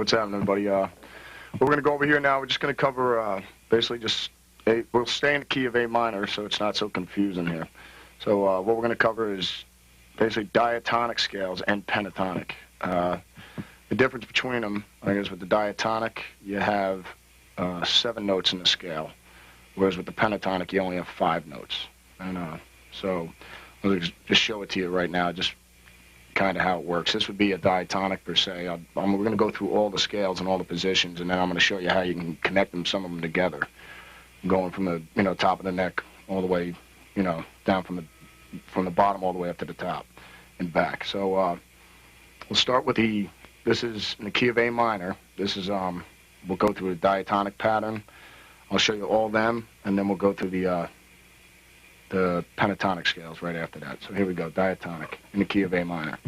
What's happening, everybody? We're going to go over here now. We're just going to cover basically just we'll stay in the key of A minor, so it's not so confusing here. So what we're going to cover is basically diatonic scales and pentatonic. The difference between them, I guess, with the diatonic, you have 7 notes in the scale, whereas with the pentatonic, you only have 5 notes. And so I'll just show it to you right now, just kind of how it works. This would be a diatonic per se. We're going to go through all the scales and all the positions, and then I'm going to show you how you can connect them, some of them together, going from the top of the neck all the way, down from the bottom all the way up to the top and back. So we'll start with this is in the key of A minor. This is we'll go through the diatonic pattern. I'll show you all them, and then we'll go through the pentatonic scales right after that. So here we go, diatonic in the key of A minor.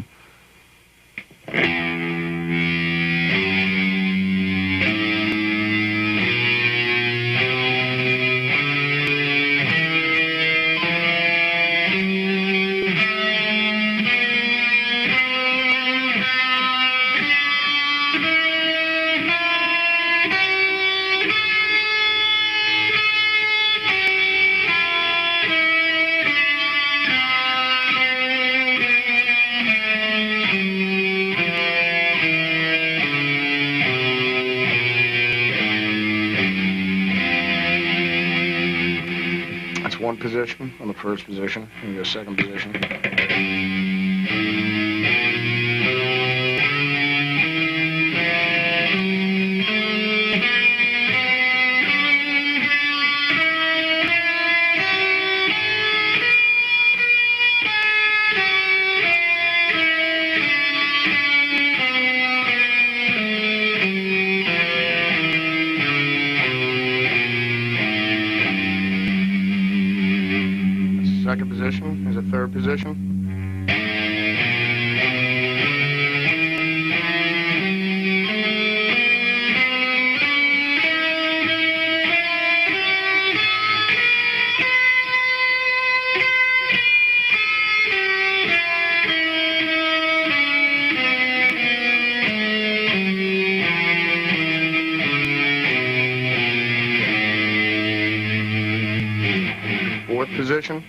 One position on the first position, and your second position. Second position is a third position. Fourth position.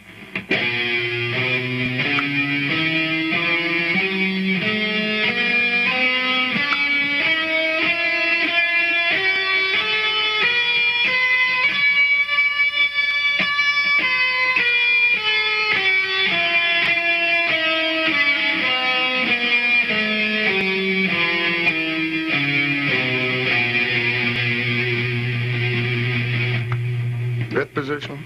Fifth position.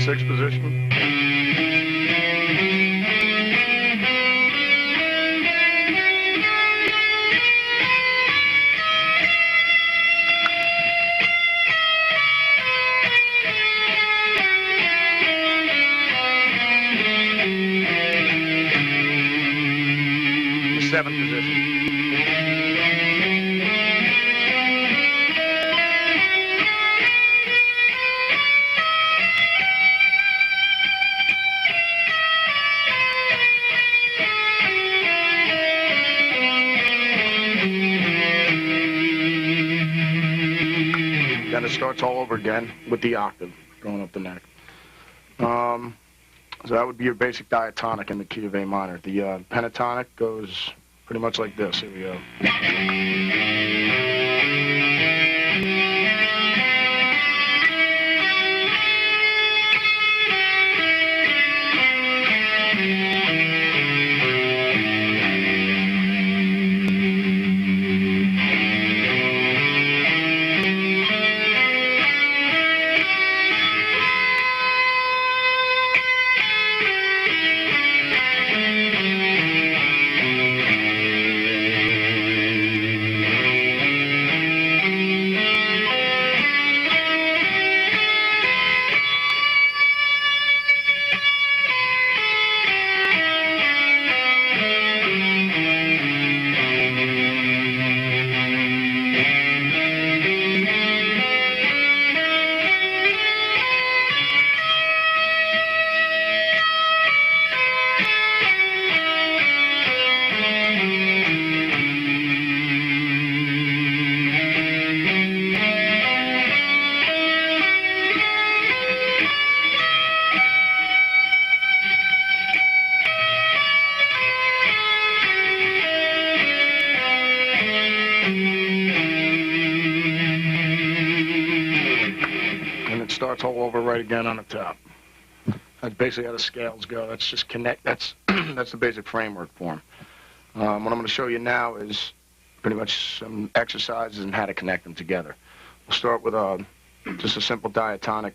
Sixth position. Seventh position. Then it starts all over again with the octave going up the neck. So that would be your basic diatonic in the key of A minor. The pentatonic goes pretty much like this. Here we go. starts all over right again on the top. That's basically how the scales go. That's just connect. That's that's the basic framework for them. What I'm going to show you now is pretty much some exercises and how to connect them together. We'll start with just a simple diatonic,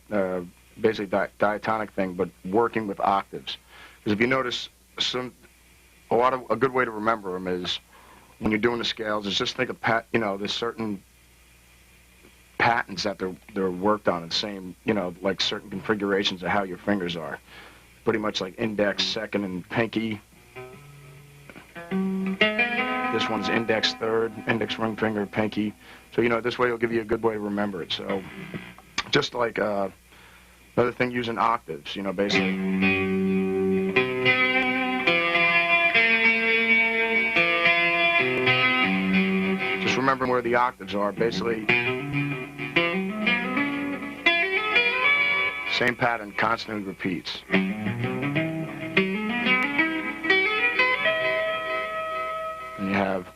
basically diatonic thing, but working with octaves. Because if you notice, a good way to remember them is when you're doing the scales is just think of there's certain patterns that they're worked on, the same, like certain configurations of how your fingers are. Pretty much like index, second, and pinky. This one's index third, index ring finger, pinky. So, this way it'll give you a good way to remember it. So, just like another thing using octaves, basically. Just remembering where the octaves are, basically. Same pattern constantly repeats. And you have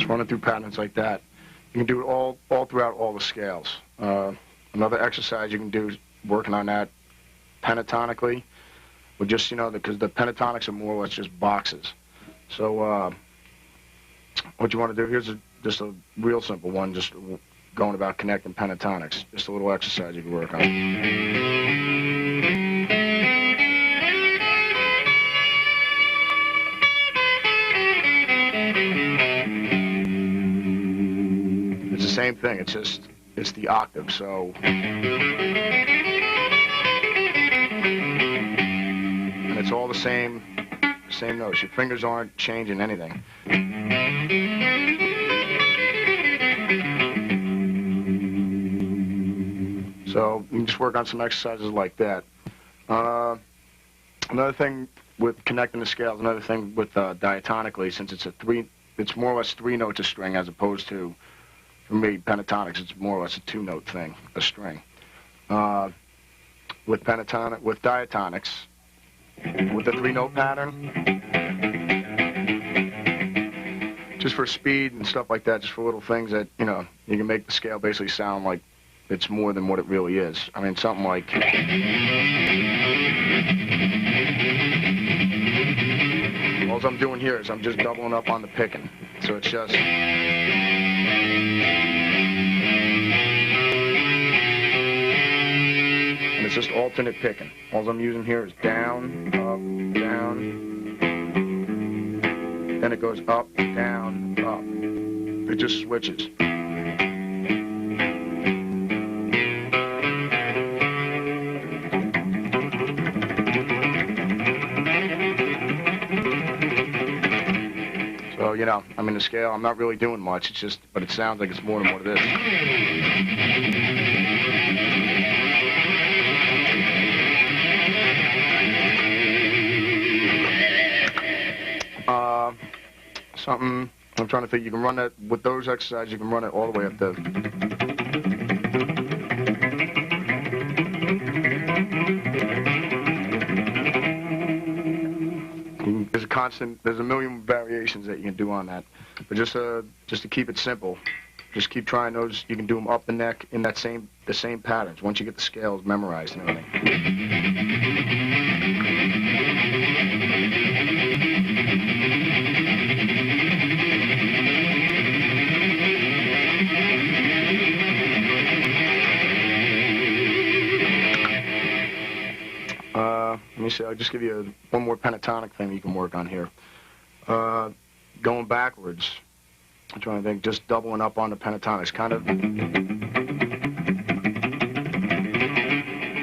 running through patterns like that. You can do it all throughout all the scales. Another exercise you can do is working on that pentatonically, with just, because the pentatonics are more or less just boxes. So what you want to do, here's just a real simple one, just going about connecting pentatonics. Just a little exercise you can work on. Same thing, it's the octave, so and it's all the same notes. Your fingers aren't changing anything. So you can just work on some exercises like that. Another thing with connecting the scales, another thing with diatonically, since it's more or less 3 notes a string as opposed to, for me, pentatonics, it's more or less a 2-note thing, a string. With diatonics, with the 3-note pattern, just for speed and stuff like that, just for little things that, you can make the scale basically sound like it's more than what it really is. I mean, something like... All I'm doing here is I'm just doubling up on the picking. So it's just... And it's just alternate picking. All I'm using here is down, up, down. Then it goes up, down, up. It just switches. So, I mean, the scale, I'm not really doing much. It's just, but it sounds like it's more than what it is. Something, I'm trying to think, you can run that, with those exercises, you can run it all the way up to... There's a million variations that you can do on that. But just to keep it simple, just keep trying those. You can do them up the neck in the same patterns once you get the scales memorized and everything. see, I'll just give you one more pentatonic thing you can work on here. Going backwards, I'm trying to think, just doubling up on the pentatonics, kind of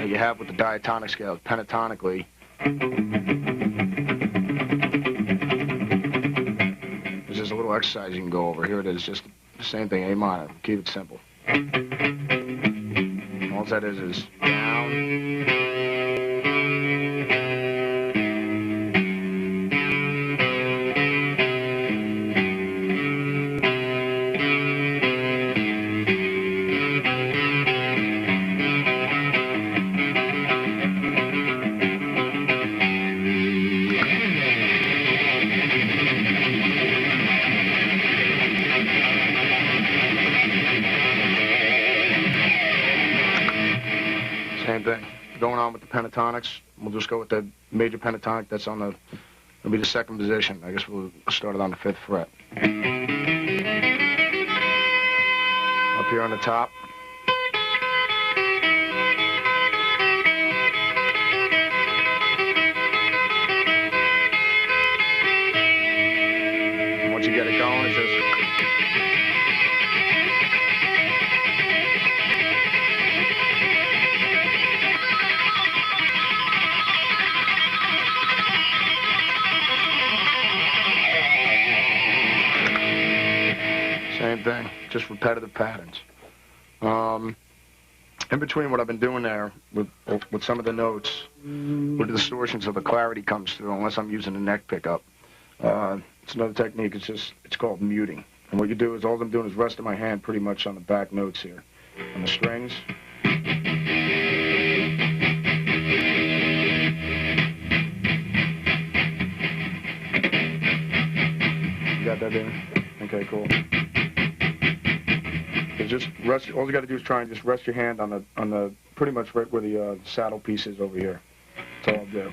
that you have with the diatonic scales, pentatonically. There's just a little exercise you can go over. Here it is, just the same thing, A minor. Keep it simple. All that is down. Same thing. Going on with the pentatonics, we'll just go with the major pentatonic that's on the, it'll be the second position. I guess we'll start it on the 5th fret. Up here on the top. And once you get it going, it's just... Same thing, just repetitive patterns. In between what I've been doing there with some of the notes, where the distortions of the clarity comes through, unless I'm using a neck pickup. It's another technique, it's called muting. And what you do is, all I'm doing is resting my hand pretty much on the back notes here, on the strings. You got that there? Okay, cool. Just rest. All you got to do is try and just rest your hand on the pretty much right where the saddle piece is over here. That's all I'll do.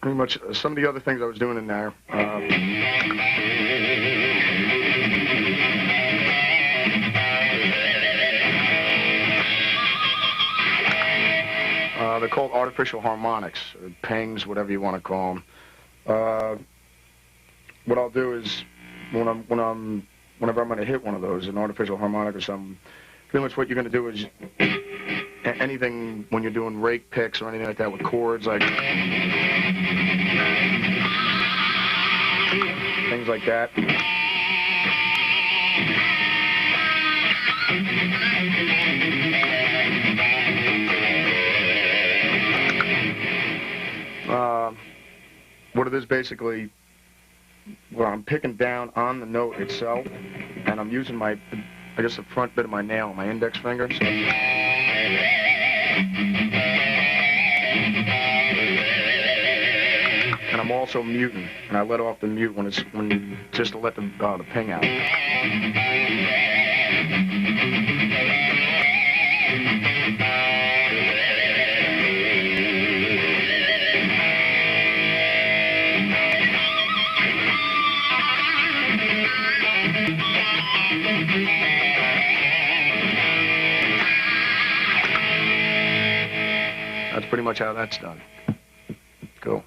Pretty much some of the other things I was doing in there. They're called artificial harmonics, or pings, whatever you want to call them. What I'll do is, whenever I'm going to hit one of those, an artificial harmonic or something, pretty much what you're going to do is, anything when you're doing rake picks or anything like that with chords, like things like that. What it is basically, well, I'm picking down on the note itself, and I'm using my, I guess, the front bit of my nail, my index finger. So. And I'm also muting, and I let off the mute when just to let the ping out. That's pretty much how that's done. Cool.